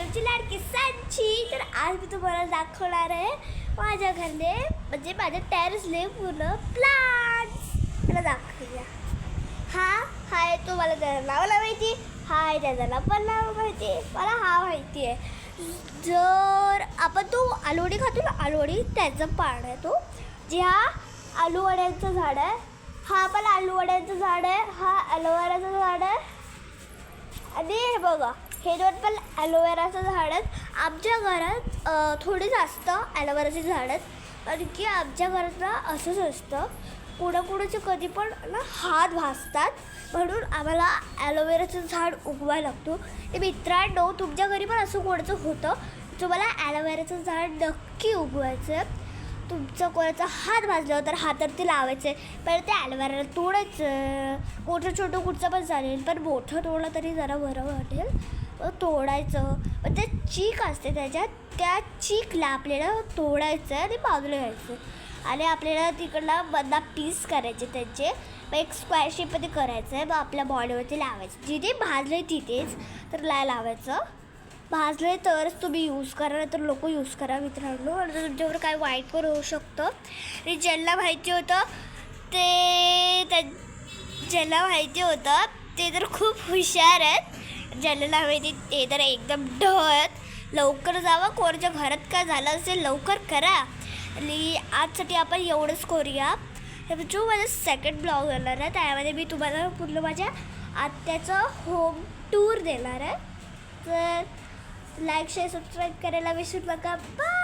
तुमची लाडकी सांची. तर आज मी तुम्हाला दाखवणार आहे माझ्या घरले म्हणजे माझ्या टेरेसले पूर्ण प्लांट्स. मला दाखवूया. हा आहे तो, मला त्याला नावाला माहिती. हा आहे त्याला पण नाव माहिती. मला हा माहिती आहे. जर आपण तो आलूवडी खातो ना, आलूवडी त्याचं पान आहे तो. जे हा आलूवड्यांचं झाड आहे. हा पण आलूवड्यांचं झाड आहे. हा ॲलोवेराचं झाड आहे. आणि हे बघा, हे दोन पण ॲलोवेराचं झाड आहेत. आमच्या घरात थोडी जास्त ॲलोवेराची झाड आहेत. कारण की आमच्या घरात ना असंच असतं, कुणाकुणाचे कधी पण ना हात भाजतात, म्हणून आम्हाला ॲलोवेराचं झाड उगवायला लागतो. ते मित्रांनो, तुमच्या घरी पण असं कोणाचं होतं, तुम्हाला ॲलोवेराचं झाड नक्की उगवायचं आहे. तुमचं कोणाचा हात भाजला तर हातावरती लावायचं आहे. पण ते ॲलोवेरा तोडायचं. मोठं छोटं कुठचं पण चालेल, पण मोठं तोडलं तरी जरा बरं वाटेल. तोडायचं. पण ते चीक असते त्याच्यात, त्या चीकला आपल्याला तोडायचं आणि बाजूला घ्यायचं. आणि आपल्याला तिकडला बंदा पीस करायचे त्याचे. मग एक स्क्वेअर शेपमध्ये करायचं आहे. मग आपल्या बॉडीवरती लावायचं. जिथे भाजलं तिथेच तर लावायचं. भाजले तरच तुम्ही यूज करा, नाही तर लोक यूज करा मित्रांनो. आणि तुमच्यावर काय वाईट पण होऊ शकतं. आणि ज्यांना माहिती होतं ते तर खूप हुशार आहेत. ज्यांना नाही माहिती ते तर एकदम ढळत. लवकर जावा, कोणाच्या घरात काय झालं असेल लवकर करा. आणि आजसाठी आपण एवढंच करूया. जो माझा सेकंड ब्लॉग येणार आहे त्यामध्ये मी तुम्हाला पूर्ण माझ्या आत्याचं होम टूर देणार आहे. तर लाईक शेअर सबस्क्राईब करायला विसरू नका. बाय.